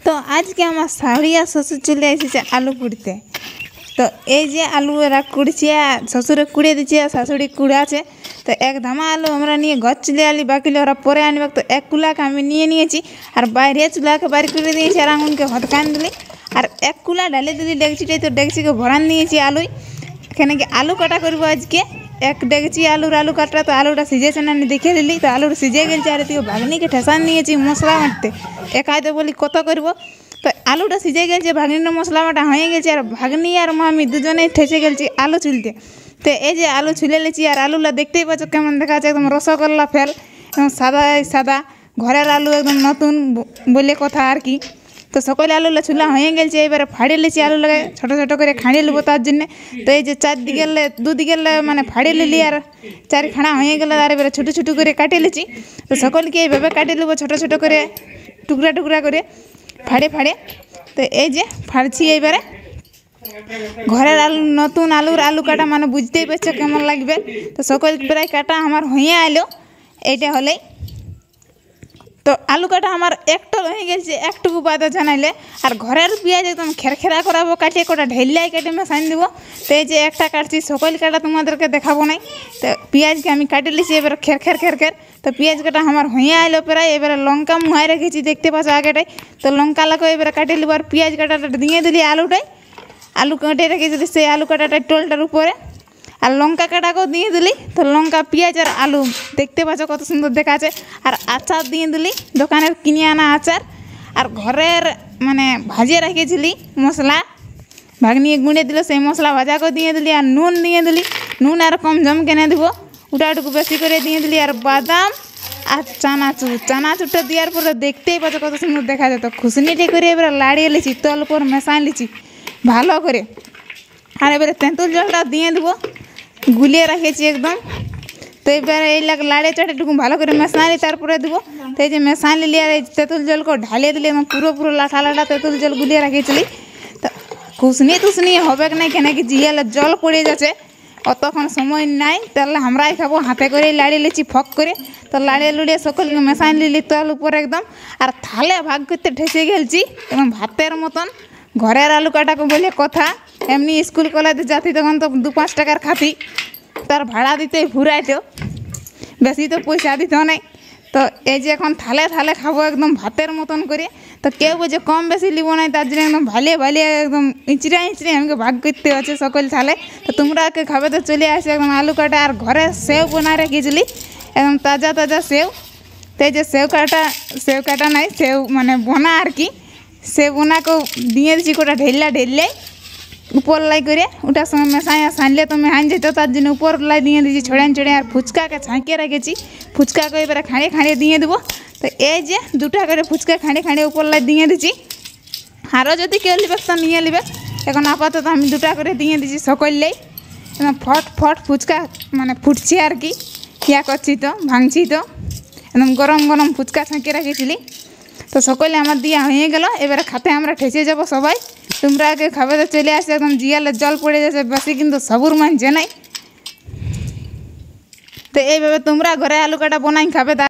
तो आज के আমার শাশুড়ি আর শ্বশুর চলে এসেছে আলু কুড়তে। তো এই যে আলু এরা কুড়ছে, শ্বশুরে কুড়ে দিচ্ছে আর শাশুড়ি কুড়াছে। তো এক ধামা আলু আমরা নিয়ে ঘর চলে আলি, বাকি ওরা পরে আনবে। তো এক কুলাকে আমি নিয়ে নিয়েছি আর বাইরে চুলাকে বাড়ি করে দিয়েছি আর আঙুনকে হতকান দিলি আর এক কুলা ঢালে দিলি ডেকচিটাই। তো ডেকচিকে ভরান নিয়েছি আলুই। এখানে কি আলু কাটা করবো আজকে। এক ডেকচি আলু কাটা। তো আলুটা সিঝেছে না আমি দেখে দিলি। তো আলুটা সিঝে গেছে আর তুই ভাগ্নিকে ঠেসান নিয়েছি মশলা মারতে। একাইতে বলি কত করবো। তো আলুটা সিঝে গেছে, ভাগ্নির মশলা বাটা হয়ে গেছে আর ভাগ্নি আর আমি দুজনেই ঠেসে গেছি আলু চুলতে। তো এই যে আলু ছুলে লেছি আর আলুটা দেখতেই পাচ্ছ কেমন দেখা যাচ্ছে, একদম রসগোল্লা ফেল, একদম সাদা সাদা ঘরের আলু, একদম নতুন বলে কথা আর কি। তো সকলে আলুলা ছুলা হয়ে গেছে, এবারে ফাড়ে লেছি আলুটাকে ছোটো ছোটো করে খাঁড়িয়ে নেবো তার জন্যে। তো এই যে চারদিকে দুদিকে মানে ফাড়ে নিলি আর চারখানা হয়ে গেলে আর এবারে ছোটো ছোটো করে কাটিয়ে লেছি। তো সকলকে এইভাবে কাটিয়ে নেবো ছোটো ছোটো করে, টুকরা টুকরা করে ফাড়ে ফাড়ে। তো এই যে ফাড়ছি এইবারে ঘরের আলু, নতুন আলু কাটা মানে বুঝতেই পারছো কেমন লাগবে। তো সকল প্রায় কাটা আমার হয়ে আলো এইটা হলেই। তো আলু কাটা আমার একটু হয়ে গেছে, একটুকু বাদে জানাইলে। আর ঘরের পেঁয়াজ একদম খেরখেরা করাবো, কাটিয়ে কোটা ঢেলাই কেটে মেশাইন দেবো। তো এই যে একটা কাটছি, সকল কাটা তোমাদেরকে দেখাবো নাই। তো পেঁয়াজকে আমি কাটে লিছি এবার খের। তো পেঁয়াজ কাটা আমার হয়ে আলো প্রায়। এবারে লঙ্কা মুহাই রেখেছি দেখতে পাচ্ছ আগেটাই। তো লঙ্কা লাগাও এবারে কাটে নিব আর পেঁয়াজ কাটাটা দিয়ে দিলি আলুটাই। আলু কেটে রেখেছিলি সেই আলু কাটাটা টোলটার উপরে আর লঙ্কা কাটাকেও দিয়ে দিলি। তো লঙ্কা পেঁয়াজ আর আলু দেখতে পাচ্ছ কত সুন্দর দেখাচ্ছে। আর আচার দিয়ে দিলি, দোকানের কিনে আনা আচার। আর ঘরের মানে ভাজিয়ে রেখেছিলি মশলা, ভাগ্নিয়ে গুঁড়ে দিল, সেই মশলা ভাজাকেও দিয়ে দিলি। আর নুন দিয়ে দিলি, নুন আর কম জম কেনে দিব, ওটাটুকু বেশি করে দিয়ে দিলি। আর বাদাম আর চানাচুরটা দেওয়ার পরে দেখতেই পাচ্ছ কত সুন্দর দেখা যায়। তো খুশনিটি করে এবারে লাড়িয়ে লিছি, তল উপর মেশাই লিছি ভালো করে। আর এবারে তেঁতুল জলটা দিয়ে দেবো, গুলিয়ে রেখেছি একদম। তো এবারে এই লাড়ে চাটেটুকু ভালো করে মেশালি তারপরে দেবো। তো এই যে মেশাই নিলি আর এই তেঁতুল জলকে ঢালিয়ে দিলি, একদম পুরো লাঠা তেঁতুল জল গুলিয়ে রেখেছিলি। তো খুশনি হবে না কেন কি জিয়ালে জল পড়ে যাচ্ছে, অতক্ষণ সময় নাই। তাহলে আমরাই খাবো, হাতে করে লাড়িয়ে লিছি ফক করে। তো লাড়িয়ে লুড়িয়ে সকলকে মেশাই নিলি তল উপরে একদম। আর থালে ভাগ করতে ঠেসে গেলছি একদম ভাতের মতন। ঘরের আলু কাটাকে বলে কথা, এমনি স্কুল কলেজে যাতি তখন তো 2-5 টাকার খাতি, তার ভাড়া দিতে ঘুরাইতো, বেশি তো পয়সা দিত নাই। তো এই যে এখন থালে খাবো একদম ভাতের মতন করে। তো কেউ বলছে কম বেশি লিব নাই, তার জন্য একদম ভালে একদম ইঁচড়ে আমাকে ভাগ করতে হচ্ছে সকল থালে। তো তোমরা খাবে তো চলে আসে একদম আলু কাটা। আর ঘরে সেও বানা রেখেছিলি একদম তাজা সেও। তো এই যে সেও কাটা নাই, সেও মানে বোনা আর কি। সে বোনাকেও দিয়ে দিচ্ছি কোটা ঢেললে উপর লাই করে, ওটার সঙ্গে মেশাইয়া সানলে তো মেহান যেত, তার জন্য উপর লাই দিয়ে দিয়েছি ছড়ে। আর ফুচকাকে ছাঁকিয়ে রেখেছি, ফুচকাকে এবারে খাঁড়ে দিয়ে দেবো। তো এই যে 2টা করে ফুচকা খাঁড়ে উপর লাই দিয়ে দিচ্ছি। আরও যদি কেউ নেবে তো নিয়ে নেবে। এখন আপাতত আমি 2টা করে দিয়ে দিচ্ছি সকলেই। একদম ফট ফুচকা মানে ফুটছি আর কি, খিয়া করছি তো ভাঙছি তো একদম গরম ফুচকা ছাঁকিয়ে রেখেছিলি। তো সকলে আমার দিয়া হয়ে গেল, এবারে খাতে আমরা ঠেসে যাব সবাই। তোমরা আগে খাবে তো চলে আসে, একদম জিয়ালে জল পড়ে যাচ্ছে বেশি, কিন্তু সবুর মানছে নাই। তো এইভাবে তোমরা ঘরে আলু কাটা বানাই খাবে।